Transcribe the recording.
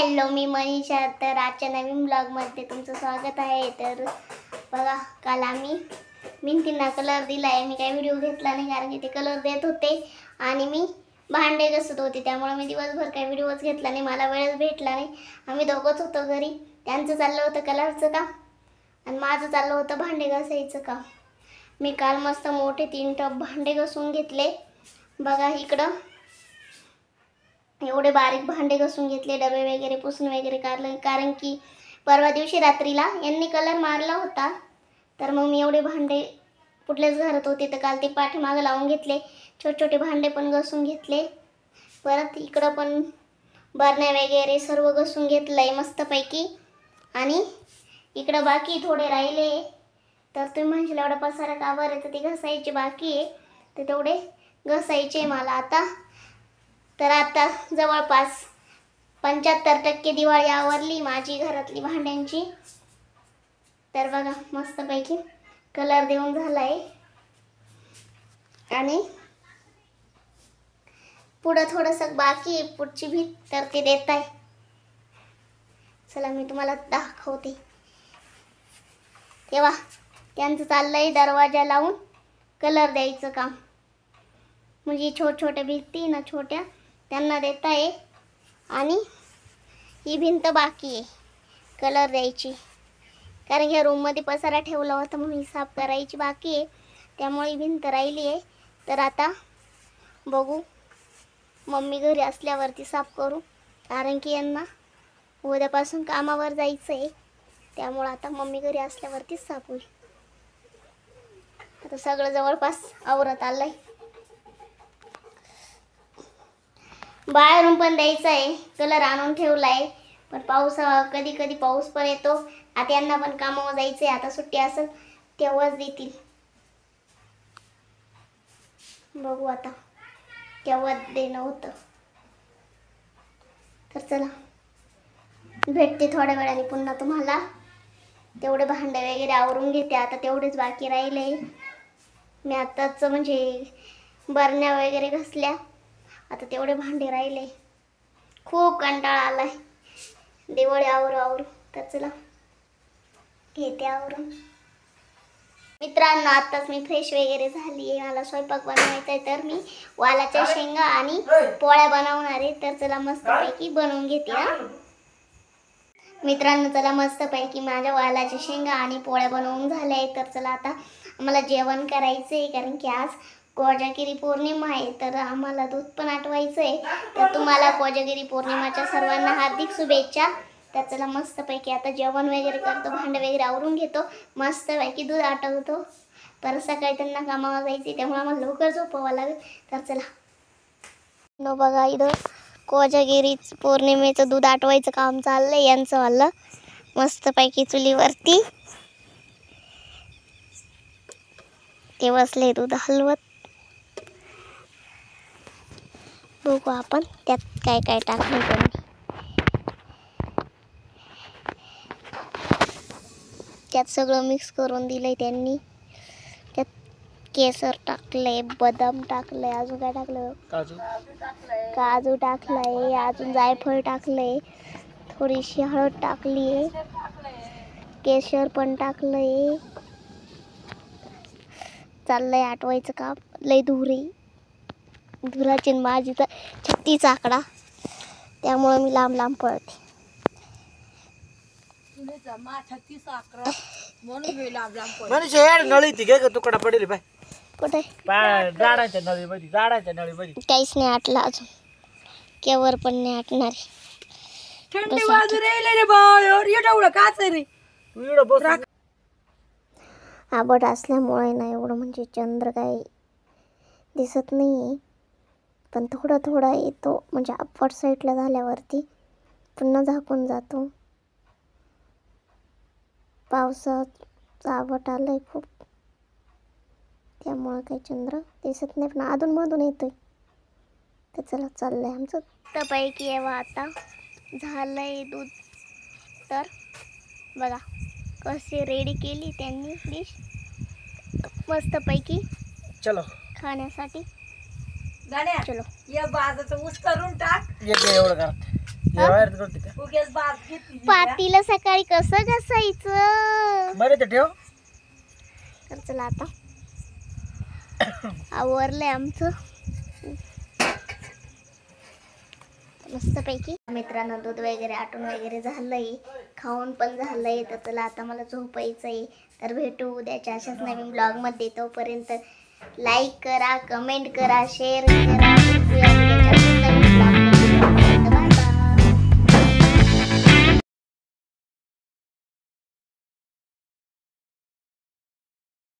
Hello, मी मनीषा. तर आजच्या नवीन ब्लॉगमध्ये तुमचं स्वागत आहे. तर बघा, काल आम्ही भिंतींना कलर दिला आहे. मी काही व्हिडिओ घेतला नाही कारण की ते कलर देत होते आणि मी भांडे घासत होते, त्यामुळे मी दिवसभर काही व्हिडिओच घेतला नाही. मला वेळच भेटला नाही. आम्ही दोघंच होतो घरी. त्यांचं चाललं होतं कलरचं काम आणि माझं चाललं होतं भांडे घासायचं काम. मी काल मस्त मोठे 3 टब भांडे घासून घेतले. बघा इकडं एवढे बारीक भांडे घासून घेतले, डबे वगैरे पुसून वगैरे काढले कारण की परवा दिवशी रात्रीला यांनी कलर मारला होता. तर मग मी एवढे भांडे कुठल्याच घरात होते तर काल ते पाठीमागं लावून घेतले. छोटे छोटे भांडे पण घासून घेतले. परत इकडं पण बरण्या वगैरे सर्व घासून घेतलंय मस्तपैकी. आणि इकडं बाकी थोडे राहिले. तर तुम्ही म्हणशील एवढा पसारा का बरं, तर ते घासायचे बाकी आहे, तर तेवढे घासायचे मला आता. तर आता जवळपास 75% दिवाळी आवरली माझी घरातली भांड्यांची. तर बघा मस्तपैकी कलर देऊन झालाय आणि पुढं थोडंसं बाकी आहे, पुढची भीत तर ते देत आहे. चला मी तुम्हाला दाखवते. तेव्हा त्यांचं चाललंय दरवाजा लावून कलर द्यायचं काम. म्हणजे छोट्या भिंती ना छोट्या त्यांना देत आहे आणि ही भिंत बाकी आहे कलर द्यायची कारण ह्या रूममध्ये पसारा ठेवला होता म्हणून ही साफ करायची बाकी आहे, त्यामुळे ही भिंत राहिली आहे. तर आता बघू, मम्मी घरी असल्यावरती साफ करू कारण की यांना उद्यापासून कामावर जायचं आहे, त्यामुळे आता मम्मी घरी असल्यावरतीच साफ होईल. आता सगळं जवळपास आवरत आलंय. बाहेरून पण द्यायचं आहे, कलर आणून ठेवलाय, पण कधी कधी पाऊस पण येतो. आता यांना पण कामावर जायचंय, आता सुट्टी असेल तेव्हाच देतील. बघू आता केव्हा देणं होतं. तर चला भेटते थोड्या वेळाने पुन्हा तुम्हाला. तेवढे भांडे वगैरे आवरून घेते, आता तेवढेच बाकी राहिले. मी आताच म्हणजे बरण्या वगैरे घासल्या, आता तेवढे भांडे राहिले. खूप कंटाळा आलाय दिवाळी आवरू. तर चला घेते आवरून. मित्रांनो, आताच मी फ्रेश वगैरे झाली आहे. मला स्वयंपाक बनवायचा आहे, तर मी वालाच्या शेंगा आणि पोळ्या बनवणार आहे. तर चला मस्तपैकी बनवून घेते. मित्रांनो, चला मस्तपैकी माझ्या वालाच्या शेंगा आणि पोळ्या बनवून झाल्या आहेत. तर चला आता आम्हाला जेवण करायचं आहे कारण की आज कोजागिरी पौर्णिमा आहे. तर आम्हाला दूध पण आटवायचं आहे. तर तुम्हाला कोजागिरी पौर्णिमाच्या सर्वांना हार्दिक शुभेच्छा. तर चला मस्तपैकी आता जेवण वगैरे करतो, भांडे वगैरे आवरून घेतो, मस्तपैकी दूध आटवतो. परत सकाळी त्यांना कामावर जायचे, त्यामुळे आम्हाला लवकर झोपावं लागेल. तर चला बघा, इथं कोजागिरी पौर्णिमेचं दूध आटवायचं काम चाललंय यांचं वालं मस्तपैकी चुलीवरती. ते बसले दूध हलवत. बघू आपण त्यात काय काय टाकलं त्यांनी. त्यात सगळं मिक्स करून दिलंय त्यांनी. त्यात केसर टाकलंय, बदाम टाकलंय, अजून काय टाकलं, काजू टाकलंय, अजून जायफळ टाकलंय, थोडीशी हळद टाकली, केशर पण टाकलंय. चाललंय आटवायचं काम. लय धुराची माझी तर 36 आकडा, त्यामुळे मी लांब लांब पळते. तुकडा पडेल बाय कुठे झाडाच्या नळीमध्ये काहीच नाही आटलं अजून, केवर पण नाही आटणार. आबट असल्यामुळे ना एवढं म्हणजे चंद्र काही दिसत नाही, पण थोडा येतो. म्हणजे अपवर्ड साईडला झाल्यावरती पुन्हा झाकून जातो. पावसाचा आबट आलाय खूप, त्यामुळे काही चंद्र दिसत नाही, पण अधूनमधून येतोय. तर चला चाललंय आमचं मस्तपैकी. येवा आता झालंय दूध. तर बघा कशी रेडी केली त्यांनी डिश मस्तपैकी चलो खाण्यासाठी. चलो या बाजाचं ऊस करून टाक. एवढं करा. वायर करते का पातीला सकाळी कसं घासायचं बरं ते ठेव. तर चला आता आवरलंय आमचं मस्तपैकी. मित्रांनो दूध वगैरे आटून वगैरे झालंय, खाऊन पण झालंय. तर चला आता मला झोपायचंय. तर भेटू उद्याच्या अशाच नवीन ब्लॉगमध्ये. तोपर्यंत लाईक करा, कमेंट करा, शेअर करा.